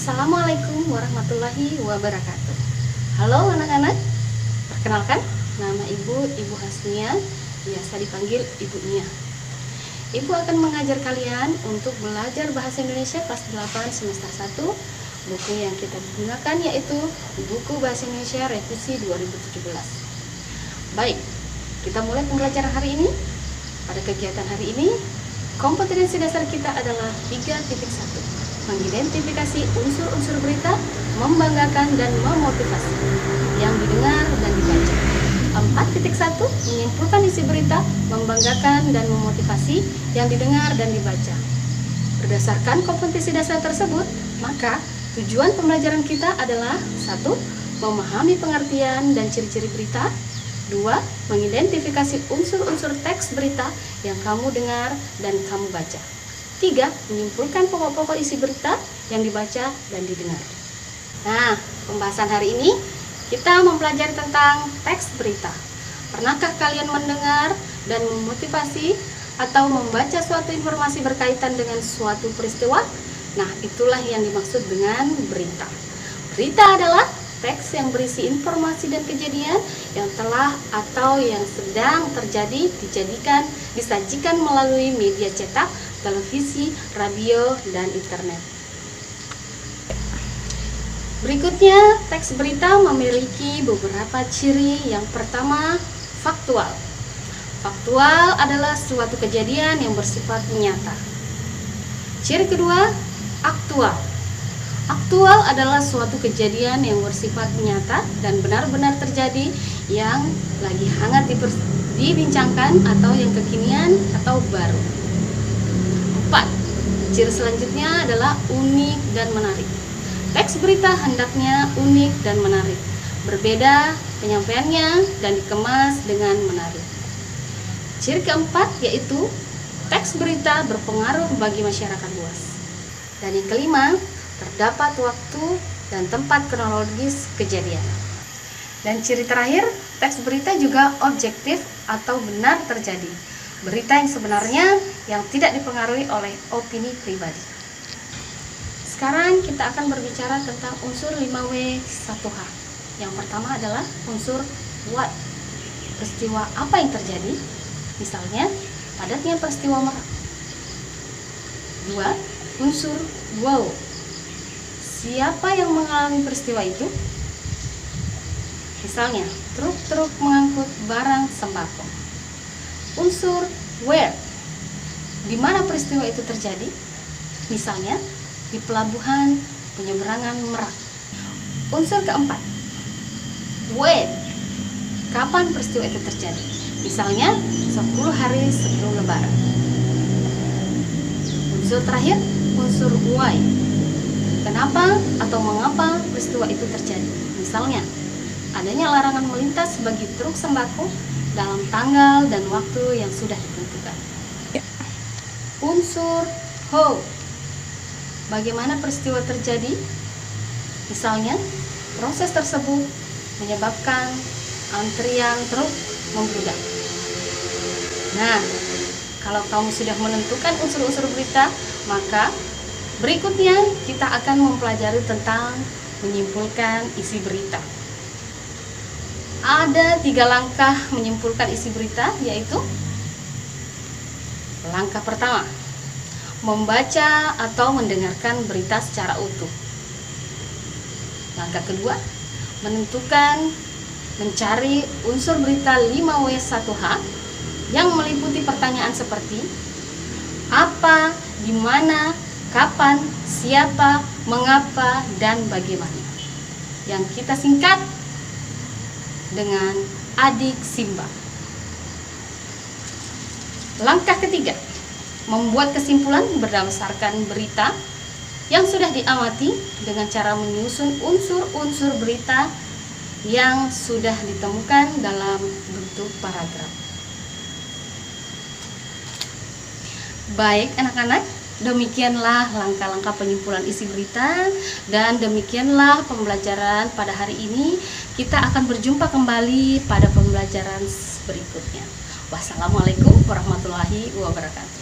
Assalamualaikum warahmatullahi wabarakatuh. Halo anak-anak, perkenalkan, nama Ibu Hasnia, biasa dipanggil Ibu Nia. Ibu akan mengajar kalian untuk belajar bahasa Indonesia kelas 8 semester 1. Buku yang kita gunakan yaitu buku bahasa Indonesia revisi 2017. Baik, kita mulai pembelajaran hari ini. Pada kegiatan hari ini, kompetensi dasar kita adalah 3.1. Mengidentifikasi unsur-unsur berita, membanggakan dan memotivasi yang didengar dan dibaca. 4.1 menyimpulkan isi berita, membanggakan dan memotivasi yang didengar dan dibaca. Berdasarkan kompetensi dasar tersebut, maka tujuan pembelajaran kita adalah 1. Memahami pengertian dan ciri-ciri berita. 2. Mengidentifikasi unsur-unsur teks berita yang kamu dengar dan kamu baca. 3. Menyimpulkan pokok-pokok isi berita yang dibaca dan didengar. Nah, pembahasan hari ini kita mempelajari tentang teks berita. Pernahkah kalian mendengar dan memotivasi atau membaca suatu informasi berkaitan dengan suatu peristiwa? Nah, itulah yang dimaksud dengan berita. Berita adalah teks yang berisi informasi dan kejadian yang telah atau yang sedang terjadi disajikan melalui media cetak, televisi, radio, dan internet. Berikutnya, teks berita memiliki beberapa ciri. Yang pertama, faktual. Faktual adalah suatu kejadian yang bersifat nyata. Ciri kedua, aktual. Aktual adalah suatu kejadian yang bersifat nyata dan benar-benar terjadi, yang lagi hangat dibincangkan atau yang kekinian atau baru. 4. Ciri selanjutnya adalah unik dan menarik. Teks berita hendaknya unik dan menarik, berbeda penyampaiannya dan dikemas dengan menarik. Ciri keempat yaitu teks berita berpengaruh bagi masyarakat luas. Dan yang kelima, terdapat waktu dan tempat kronologis kejadian. Dan ciri terakhir, teks berita juga objektif atau benar terjadi. Berita yang sebenarnya yang tidak dipengaruhi oleh opini pribadi. Sekarang kita akan berbicara tentang unsur 5W1H. Yang pertama adalah unsur what. Peristiwa apa yang terjadi? Misalnya, padatnya peristiwa Merak. 2. Unsur wow. Siapa yang mengalami peristiwa itu? Misalnya, truk-truk mengangkut barang sembako. Unsur where. Di mana peristiwa itu terjadi? Misalnya, di pelabuhan penyeberangan Merak. Unsur keempat, when. Kapan peristiwa itu terjadi? Misalnya, 10 hari sebelum Lebaran. Unsur terakhir, unsur why. Kenapa atau mengapa peristiwa itu terjadi? Misalnya, adanya larangan melintas bagi truk sembako dalam tanggal dan waktu yang sudah ditentukan. Unsur how. Bagaimana peristiwa terjadi? Misalnya, proses tersebut menyebabkan antrian truk membludak. Nah, kalau kamu sudah menentukan unsur-unsur berita, maka berikutnya kita akan mempelajari tentang menyimpulkan isi berita. Ada 3 langkah menyimpulkan isi berita, yaitu langkah pertama, membaca atau mendengarkan berita secara utuh. Langkah kedua, mencari unsur berita 5W1H yang meliputi pertanyaan seperti apa, di mana, kapan, siapa, mengapa, dan bagaimana, yang kita singkat dengan adik Simba. Langkah ketiga, membuat kesimpulan berdasarkan berita yang sudah diamati dengan cara menyusun unsur-unsur berita yang sudah ditemukan dalam bentuk paragraf. Baik anak-anak, demikianlah langkah-langkah penyimpulan isi berita, dan demikianlah pembelajaran pada hari ini. Kita akan berjumpa kembali pada pembelajaran berikutnya. Wassalamualaikum warahmatullahi wabarakatuh.